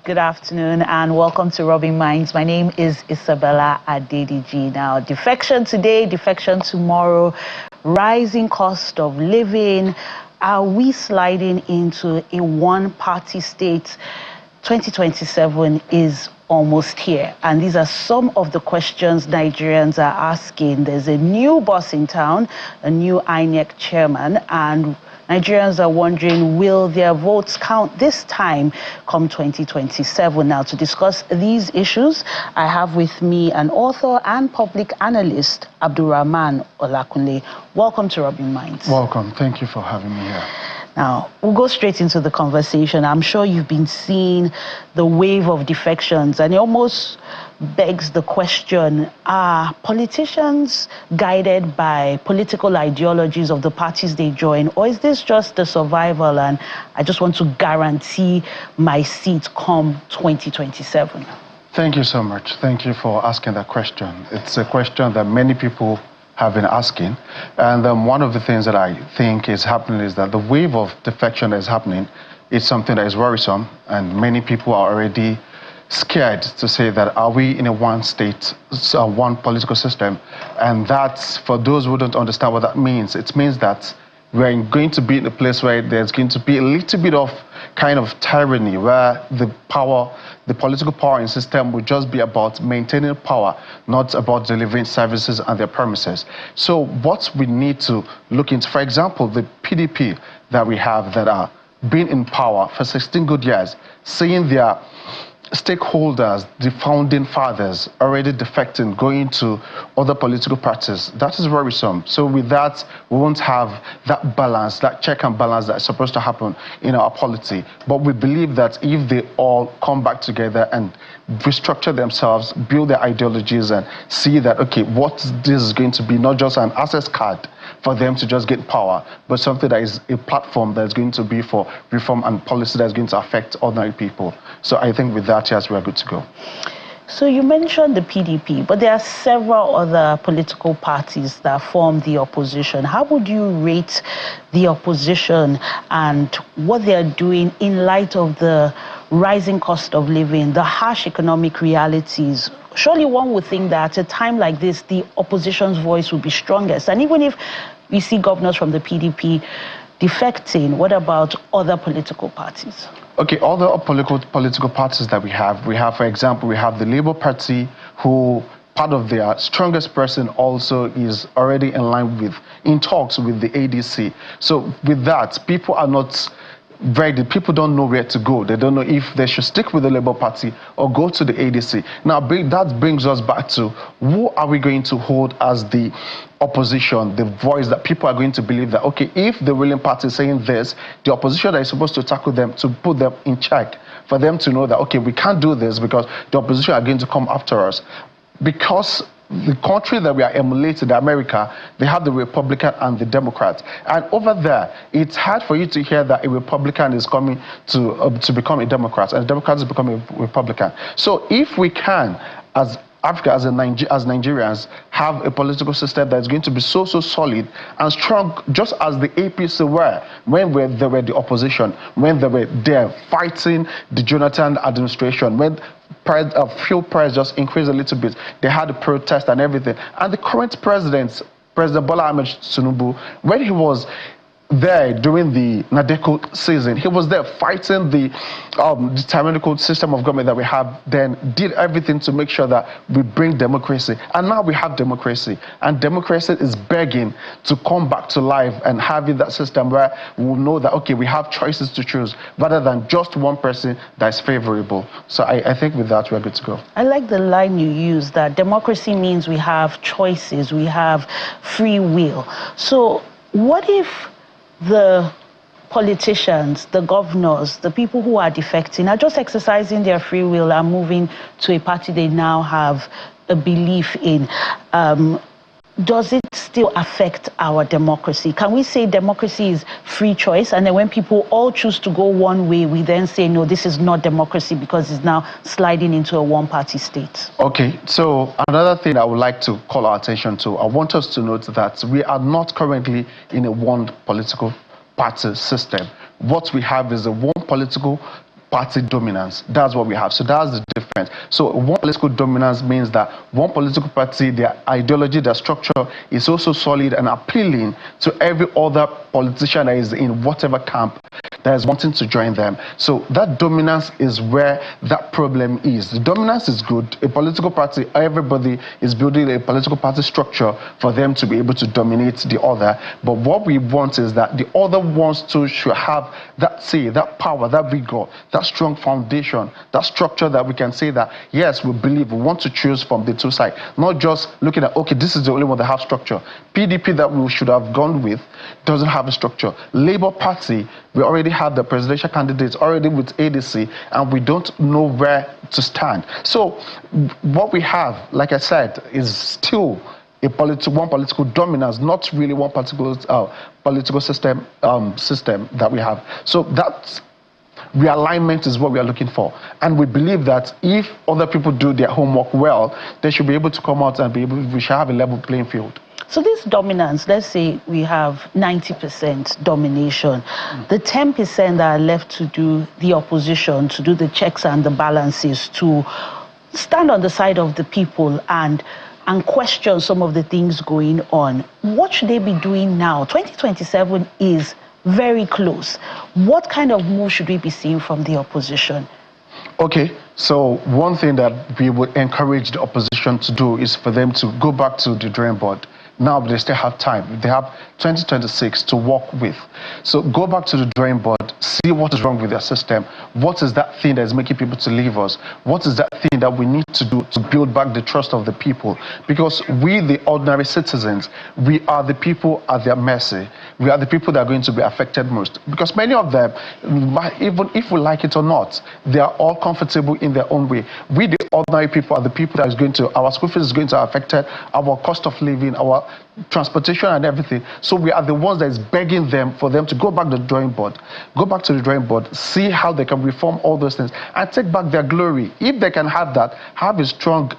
Good afternoon and welcome to Rubbin Minds. My name is Isabella Adediji. Now, defection today, defection tomorrow, rising cost of living. Are we sliding into a one-party state? 2027 is almost here, and these are some of the questions Nigerians are asking. There's a new boss in town, a new INEC chairman, and Nigerians are wondering, will their votes count this time come 2027? Now, to discuss these issues, I have with me an author and public analyst, Abdulrahman Olakunle. Welcome to Rubbin Minds. Welcome. Thank you for having me here. Now, we'll go straight into the conversation. I'm sure you've been seeing the wave of defections, and it almost begs the question, are politicians guided by political ideologies of the parties they join, or is this just the survival and I just want to guarantee my seat come 2027? Thank you so much. Thank you for asking that question. It's a question that many people have been asking. And one of the things that I think is happening is that the wave of defection that is happening is something that is worrisome, and many people are already scared to say that, are we in a one state, one political system? And that's, for those who don't understand what that means, it means that we're going to be in a place where there's going to be a little bit of kind of tyranny, where the political power and system will just be about maintaining power, not about delivering services and their promises. So what we need to look into, for example, the PDP that we have that are being in power for 16 good years, seeing their stakeholders, the founding fathers, already defecting, going to other political parties, that is worrisome. So with that, we won't have that balance, that check and balance that is supposed to happen in our polity. But we believe that if they all come back together and restructure themselves, build their ideologies, and see that, okay, what this is going to be, not just an access card for them to just get power, but something that is a platform that is going to be for reform and policy that is going to affect ordinary people. So I think with that, yes, we are good to go. So you mentioned the PDP, but there are several other political parties that form the opposition. How would you rate the opposition and what they are doing in light of the rising cost of living, the harsh economic realities? Surely one would think that at a time like this, the opposition's voice would be strongest. And even if we see governors from the PDP defecting, what about other political parties? Okay, all the political parties that we have, for example, we have the Labour Party, who part of their strongest person also is already in line with, in talks with the ADC. So with that, people are not people don't know where to go. They don't know if they should stick with the Labour Party or go to the ADC. Now, that brings us back to, who are we going to hold as the opposition, the voice that people are going to believe that, okay, if the ruling party is saying this, the opposition that is supposed to tackle them, to put them in check, for them to know that, okay, we can't do this because the opposition are going to come after us. Because the country that we are emulating, America, they have the Republican and the Democrat. And over there, it's hard for you to hear that a Republican is coming to become a Democrat, and a Democrat is becoming a Republican. So if we can, as Africa, as Nigerians, have a political system that's going to be so solid and strong, just as the APC were when they were the opposition, when they were there fighting the Jonathan administration, when fuel price just increased a little bit, they had a protest and everything. And the current President Bola Ahmed Tinubu, when he was there during the Nadeko season, he was there fighting the tyrannical system of government that we have, then did everything to make sure that we bring democracy. And now we have democracy, and democracy is begging to come back to life and having that system where we will know that, okay, we have choices to choose rather than just one person that is favorable. So I think with that, we're good to go. I like the line you use, that democracy means we have choices, we have free will. So what if the politicians, the governors, the people who are defecting are just exercising their free will and moving to a party they now have a belief in? Does it still affect our democracy? Can we say democracy is free choice, and then when people all choose to go one way, we then say, no, this is not democracy because it's now sliding into a one-party state? Okay, so another thing I would like to call our attention to, I want us to note that we are not currently in a one political party system. What we have is a one political party dominance. That's what we have. So that's the difference. So one political dominance means that one political party, their ideology, their structure is also solid and appealing to every other politician that is in whatever camp that is wanting to join them. So that dominance is where that problem is. The dominance is good. A political party, everybody is building a political party structure for them to be able to dominate the other. But what we want is that the other wants to should have that say, that power, that vigor, that strong foundation, that structure that we can say that, yes, we believe we want to choose from the two sides. Not just looking at, okay, this is the only one that have structure. PDP that we should have gone with doesn't have a structure. Labour Party, we already have the presidential candidates already with ADC, and we don't know where to stand. So what we have, like I said, is still one political dominance, not really one particular political system that we have. So that realignment is what we are looking for, and we believe that if other people do their homework well, they should be able to come out and we should have a level playing field. So this dominance, let's say we have 90% domination. The 10% that are left to do the opposition, to do the checks and the balances, to stand on the side of the people and question some of the things going on. What should they be doing now? 2027 is very close. What kind of move should we be seeing from the opposition? Okay, so one thing that we would encourage the opposition to do is for them to go back to the drawing board. Now they still have time. They have 2026 to work with. So go back to the drawing board, see what is wrong with their system. What is that thing that is making people to leave us? What is that thing that we need to do to build back the trust of the people? Because we, the ordinary citizens, we are the people at their mercy. We are the people that are going to be affected most. Because many of them, even if we like it or not, they are all comfortable in their own way. We, the ordinary people, are the people that is going to, our school fees is going to affect our cost of living, our transportation and everything. So we are the ones that is begging them for them to go back to the drawing board. Go back to the drawing board, see how they can reform all those things and take back their glory. If they can have that, have a strong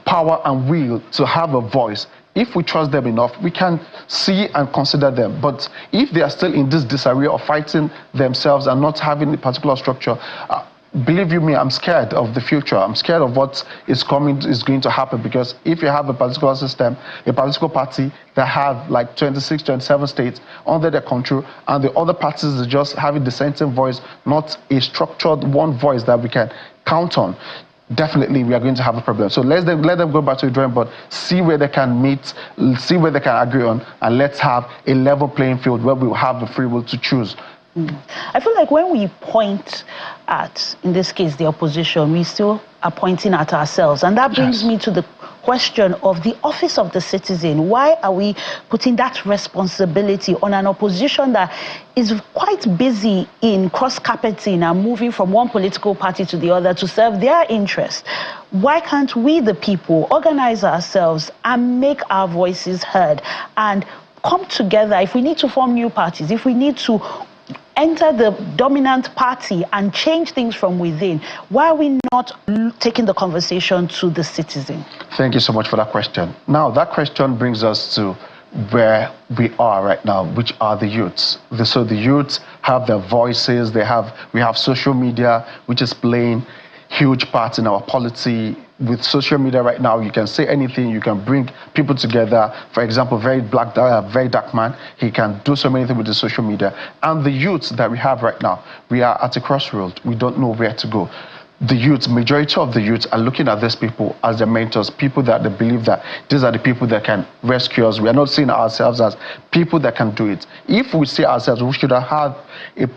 power and will to have a voice. If we trust them enough, we can see and consider them. But if they are still in this disarray of fighting themselves and not having a particular structure, believe you me, I'm scared of the future. I'm scared of what is going to happen, because if you have a political system, a political party that have like 26, 27 states under their control, and the other parties are just having dissenting voice, not a structured one voice that we can count on, definitely we are going to have a problem. So let them go back to the drawing board, see where they can meet, see where they can agree on, and let's have a level playing field where we will have the free will to choose. I feel like when we point at, in this case, the opposition, we still are pointing at ourselves. And that brings me to the question of the office of the citizen. Why are we putting that responsibility on an opposition that is quite busy in cross-carpeting and moving from one political party to the other to serve their interests? Why can't we, the people, organize ourselves and make our voices heard and come together? If we need to form new parties, if we need to enter the dominant party and change things from within, why are we not taking the conversation to the citizen? Thank you so much for that question. Now, that question brings us to where we are right now, which are the youths. So the youths have their voices, we have social media, which is playing huge parts in our polity. With social media right now, you can say anything, you can bring people together. For example, very dark man, he can do so many things with the social media. And the youths that we have right now, we are at a crossroad. We don't know where to go. The youth, majority of the youths are looking at these people as their mentors, people that they believe that these are the people that can rescue us. We are not seeing ourselves as people that can do it. If we see ourselves, we should have a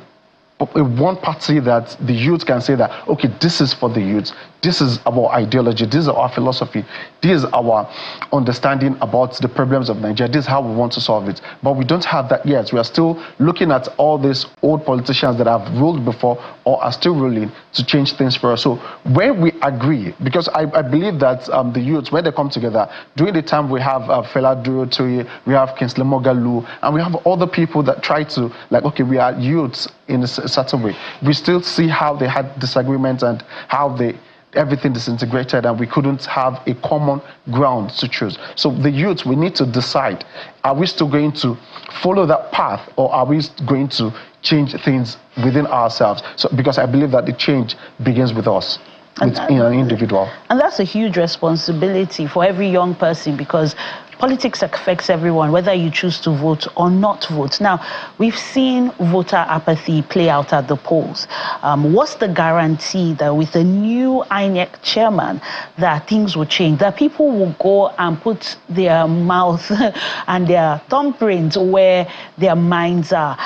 one party that the youth can say that, okay, this is for the youth, this is our ideology, this is our philosophy, this is our understanding about the problems of Nigeria, this is how we want to solve it. But we don't have that yet. We are still looking at all these old politicians that have ruled before or are still ruling to change things for us. So when we agree, because I believe that the youth, when they come together, during the time we have Fela Duro-Toye, we have Kingsley Moghalu, and we have other people that try to, like, okay, we are youths in a certain way. We still see how they had disagreements and how everything disintegrated, and we couldn't have a common ground to choose. So the youth, we need to decide, are we still going to follow that path, or are we going to change things within ourselves. So, because I believe that the change begins with us, with an individual. And that's a huge responsibility for every young person, because politics affects everyone, whether you choose to vote or not vote. Now, we've seen voter apathy play out at the polls. What's the guarantee that with a new INEC chairman that things will change, that people will go and put their mouth and their thumbprint where their minds are?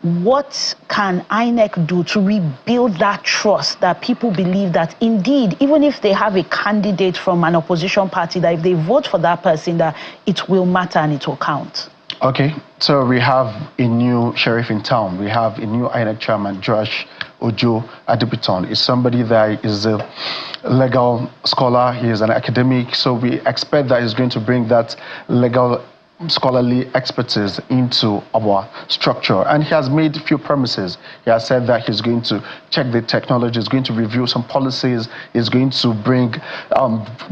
What can INEC do to rebuild that trust, that people believe that indeed, even if they have a candidate from an opposition party, that if they vote for that person, that it will matter and it will count? Okay, so we have a new sheriff in town. We have a new INEC chairman, Josh Ojo Adipiton. Is somebody that is a legal scholar. He is an academic, so we expect that he's going to bring that legal scholarly expertise into our structure. And he has made a few promises. He has said that he's going to check the technology, he's going to review some policies, he's going to bring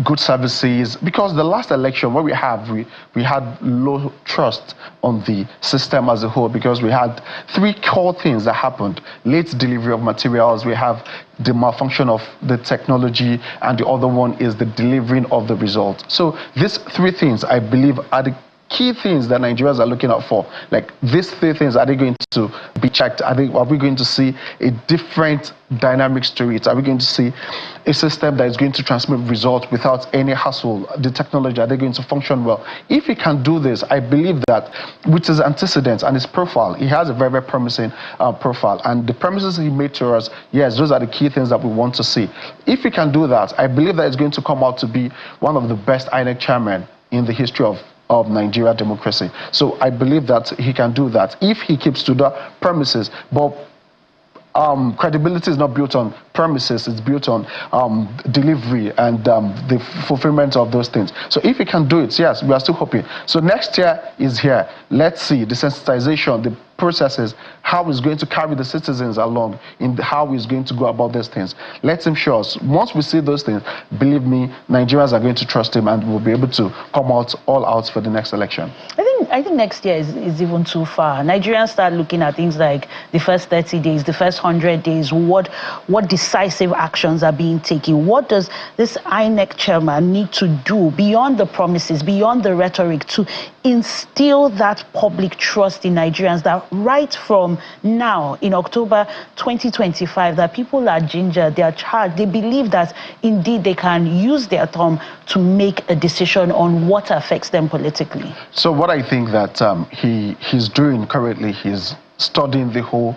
good services. Because the last election, what we had low trust on the system as a whole, because we had three core things that happened: late delivery of materials, we have the malfunction of the technology, and the other one is the delivering of the result. So these three things, I believe, are the key things that Nigerians are looking out for. Like, these three things, are they going to be checked? Are we going to see a different dynamics to it? Are we going to see a system that is going to transmit results without any hassle? The technology, are they going to function well? If he can do this, I believe that with his antecedents and his profile, he has a very, very promising profile. And the promises he made to us, yes, those are the key things that we want to see. If he can do that, I believe that it's going to come out to be one of the best INEC chairmen in the history of Nigeria democracy. So I believe that he can do that if he keeps to the promises. But credibility is not built on promises, it's built on delivery and the fulfillment of those things. So if he can do it, yes, we are still hoping. So next year is here. Let's see the sensitization, the processes, how he's going to carry the citizens along in how he's going to go about these things. Let him show us. Once we see those things, believe me, Nigerians are going to trust him, and we'll be able to come out all out for the next election. I think next year is even too far. Nigerians start looking at things like the first 30 days, the first 100 days, what decisive actions are being taken. What does this INEC chairman need to do beyond the promises, beyond the rhetoric, to instill that public trust in Nigerians, that right from now in October 2025, that people are gingered, they are charged, they believe that indeed they can use their thumb to make a decision on what affects them politically? So what I think that he's doing currently, he's studying the whole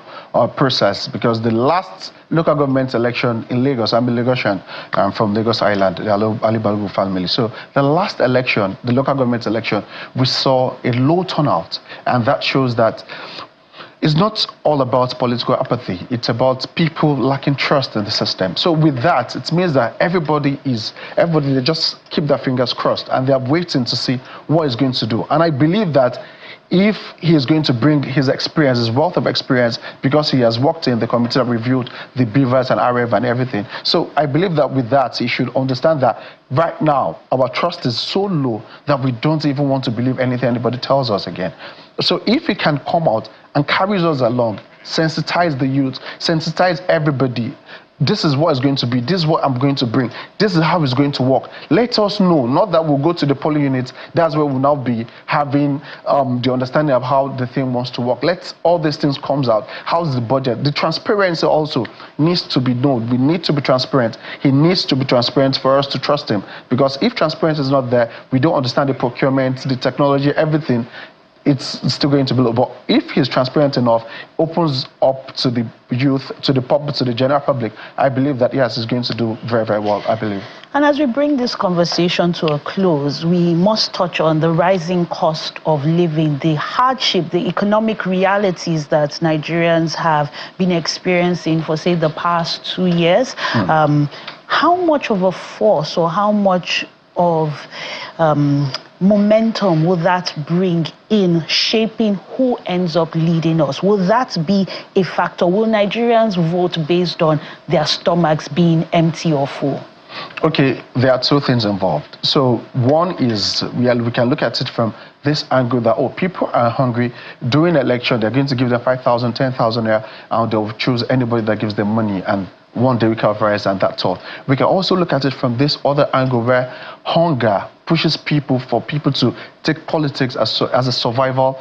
process, because the last local government election in Lagos, I'm a Lagosian, I'm from Lagos Island, the Ali Balugu family. So the last election, the local government election, we saw a low turnout, and that shows that it's not all about political apathy. It's about people lacking trust in the system. So with that, it means that everybody, they just keep their fingers crossed, and they are waiting to see what he's going to do. And I believe that if he is going to bring his experience, his wealth of experience, because he has worked in the committee that reviewed the beavers and RF and everything. So I believe that with that, he should understand that right now, our trust is so low that we don't even want to believe anything anybody tells us again. So if he can come out and carries us along, sensitize the youth, sensitize everybody, this is what it's going to be, this is what I'm going to bring, this is how it's going to work. Let us know, not that we'll go to the polling units, that's where we'll now be having the understanding of how the thing wants to work. Let all these things comes out. How's the budget? The transparency also needs to be known. We need to be transparent. He needs to be transparent for us to trust him, because if transparency is not there, we don't understand the procurement, the technology, everything, it's still going to be low. But if he's transparent enough, opens up to the youth, to the public, to the general public, I believe that, yes, he's going to do very, very well, I believe. And as we bring this conversation to a close, we must touch on the rising cost of living, the hardship, the economic realities that Nigerians have been experiencing for, say, the past 2 years. How much of a force, or how much of momentum will that bring in shaping who ends up leading us? Will that be a factor? Will Nigerians vote based on their stomachs being empty or full? Okay, there are two things involved. So one is we can look at it from this angle that, oh, people are hungry. During the election, they're going to give them 5,000, 10,000 naira, and they'll choose anybody that gives them money, and one day we can rise and that's all. We can also look at it from this other angle where hunger pushes people for people to take politics as a survival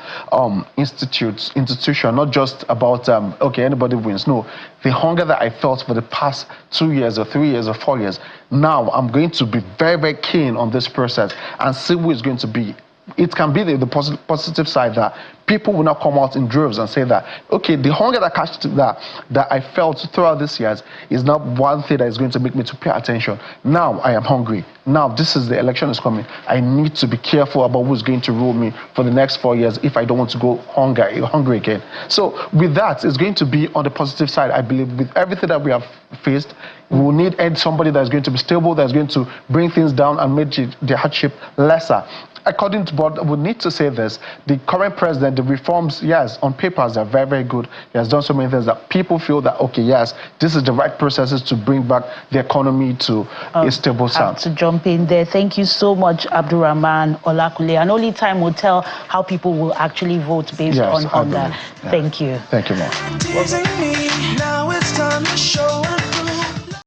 institution, not just about, okay, anybody wins. No, the hunger that I felt for the past 2 years or 3 years or 4 years, now I'm going to be very, very keen on this process and see who is going to be. It can be the positive side that people will not come out in droves and say that, okay, the hunger that I felt throughout these years is not one thing that is going to make me to pay attention. Now I am hungry. Now this is the election is coming. I need to be careful about who's going to rule me for the next 4 years if I don't want to go hungry again. So with that, it's going to be on the positive side, I believe. With everything that we have faced, we will need somebody that's going to be stable, that's going to bring things down and make the hardship lesser. According to what we need to say this, the current president, the reforms, yes, on papers are very, very good. He has done so many things that people feel that, okay, yes, this is the right processes to bring back the economy to a stable sound. To jump in there, thank you so much, Abdurrahman Olakule. And only time will tell how people will actually vote based on hunger. Thank you. Thank you, ma'am.